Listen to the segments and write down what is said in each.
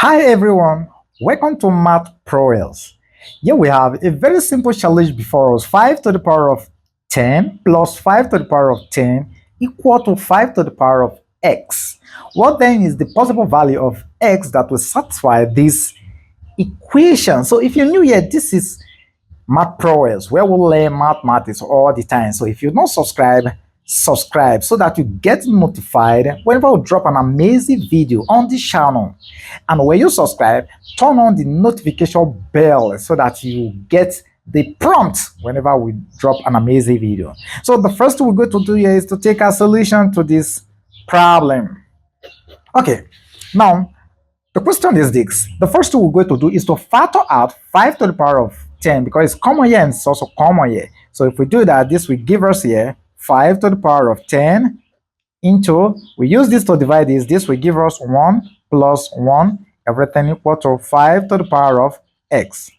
Hi everyone, welcome to Math Prowess. Here we have a very simple challenge before us. 5 to the power of 10 plus 5 to the power of 10 equal to 5 to the power of x. What then is the possible value of x that will satisfy this equation? So if you're new here, this is Math Prowess, where we learn mathematics all the time. So if you don't subscribe so that you get notified whenever we drop an amazing video on this channel. And when you subscribe, turn on the notification bell so that you get the prompt whenever we drop an amazing video. So the first thing we're going to do here is to take a solution to this problem. Okay, now the question is this. The first thing we're going to do is to factor out 5 to the power of 10 because it's common here and it's also common here. So if we do that, this will give us here 5 to the power of 10 into, we use this to divide this will give us 1 plus 1, everything equal to 5 to the power of x.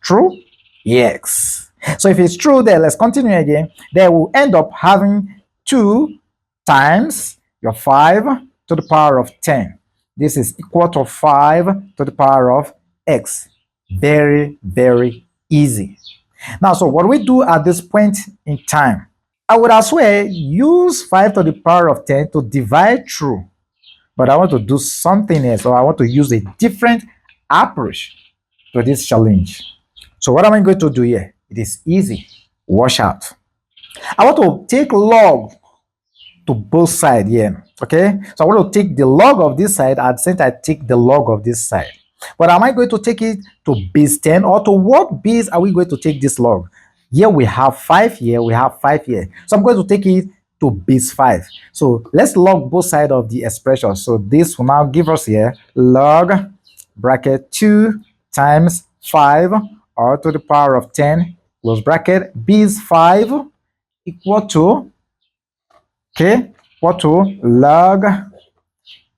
True? Yes. So if it's true, then let's continue again. Then we'll end up having 2 times your 5 to the power of 10. This is equal to 5 to the power of x. Very, very easy. Now, so what we do at this point in time, I would as well use 5 to the power of 10 to divide through, but I want to do something else, or I want to use a different approach to this challenge. So what am I going to do here? It is easy. Watch out. I want to take log to both sides here, okay? So I want to take the log of this side, at the same time I take the log of this side. But am I going to take it to base 10, or to what base are we going to take this log? Here we have 5 here, we have 5 here. So I'm going to take it to base 5. So let's log both sides of the expression. So this will now give us here log bracket 2 times 5 or to the power of 10 close bracket base 5 equal to, okay, equal to log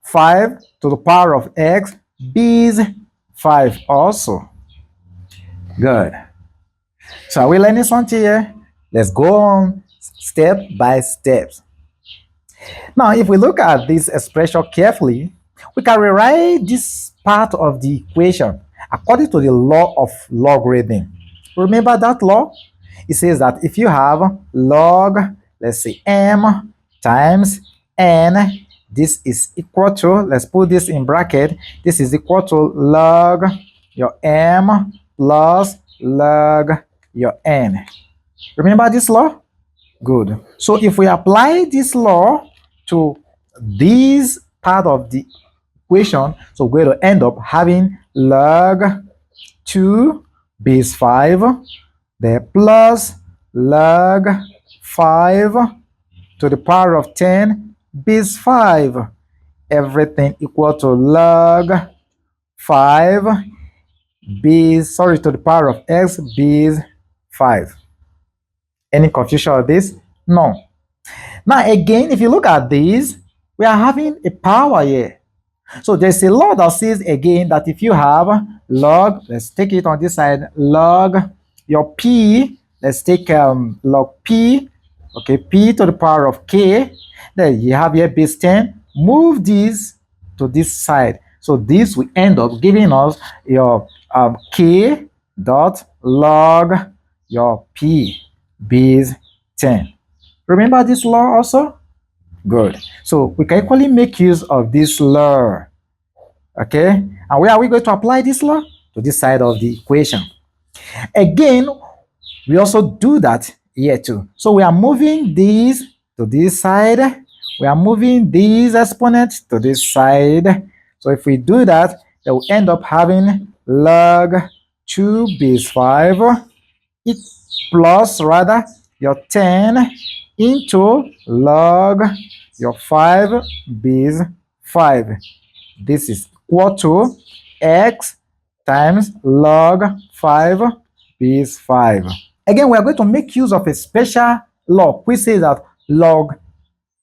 5 to the power of x base 5 also. Good. So are we learning something here? Let's go on step by step. Now, if we look at this expression carefully, we can rewrite this part of the equation according to the law of logarithm. Remember that law? It says that if you have log, let's say m times n, this is equal to, let's put this in bracket, this is equal to log your m plus log your n. Remember this law? Good. So if we apply this law to this part of the equation, so we're going to end up having log 2 base 5, then plus log 5 to the power of 10 base 5, everything equal to log 5 base, to the power of x base 5. Any confusion of this? No. Now again, if you look at this, we are having a power here. So there's a law that says again that if you have log, let's take it on this side, log your p, let's take log p, okay, p to the power of k, then you have here base 10, move this to this side. So this will end up giving us your k dot log your p base 10. Remember this law also? Good. So we can equally make use of this law. Okay? And where are we going to apply this law? To this side of the equation. Again, we also do that here too. So we are moving these to this side. We are moving these exponents to this side. So if we do that, then we'll end up having log 2 base 5 plus rather your 10 into log your 5 base 5. This is equal to x times log 5 base 5. Again, we are going to make use of a special law which says that log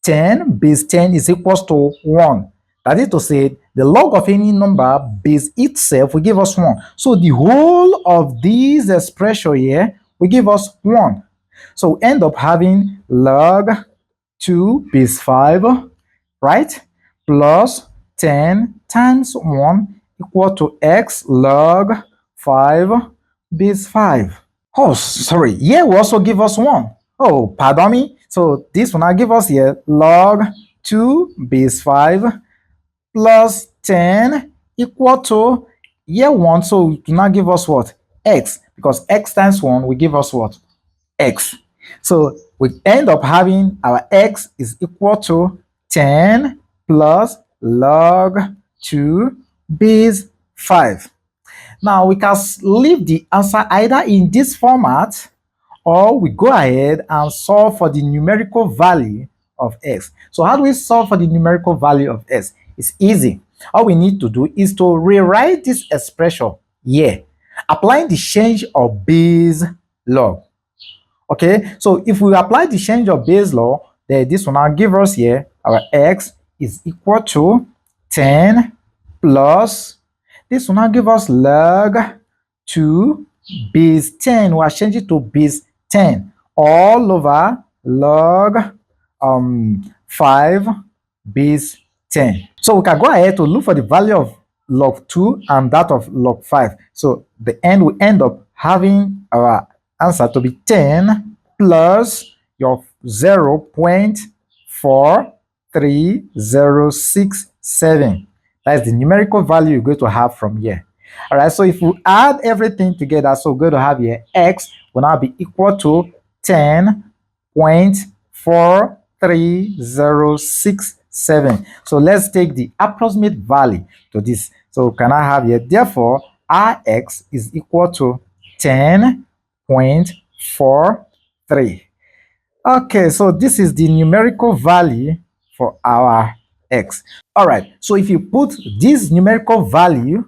10 base 10 is equals to 1. That is to say, the log of any number base itself will give us 1. So the whole of this expression here will give us 1. So we end up having log 2 base 5, right? Plus 10 times 1, equal to x log 5 base 5. Oh, sorry. Here will also give us 1. Oh, pardon me. So this will now give us here log 2 base 5 plus 10 equal to here 1. So it will now give us what? X. Because x times 1 will give us what? X. So we end up having our x is equal to 10 plus log 2 base 5. Now we can leave the answer either in this format or we go ahead and solve for the numerical value of x. So how do we solve for the numerical value of x? It's easy. All we need to do is to rewrite this expression here, applying the change of base law. Okay, so if we apply the change of base law, then this will now give us here our x is equal to 10 plus, this will now give us log 2 base 10. We are changing to base 10 all over log 5 base 10. So we can go ahead to look for the value of log 2 and that of log 5. So the end we end up having our answer to be 10 plus your 0.4367. That's the numerical value you're going to have from here. All right, so if we add everything together, so we're going to have here x will now be equal to 10.4367. So let's take the approximate value to this. So can I have here, therefore, Rx is equal to 10.43. Okay, so this is the numerical value for our x. All right, so if you put this numerical value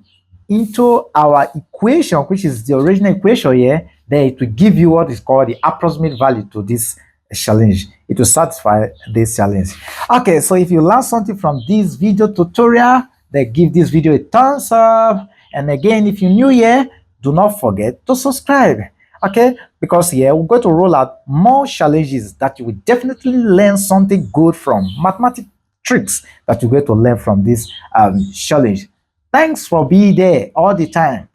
into our equation, which is the original equation here, then it will give you what is called the approximate value to this challenge. It will satisfy this challenge. Okay, so if you learned something from this video tutorial, then give this video a thumbs up. And again, if you're new here, do not forget to subscribe. Okay, because here we're going to roll out more challenges that you will definitely learn something good from, mathematics tricks that you're going to learn from this challenge. Thanks for being there all the time.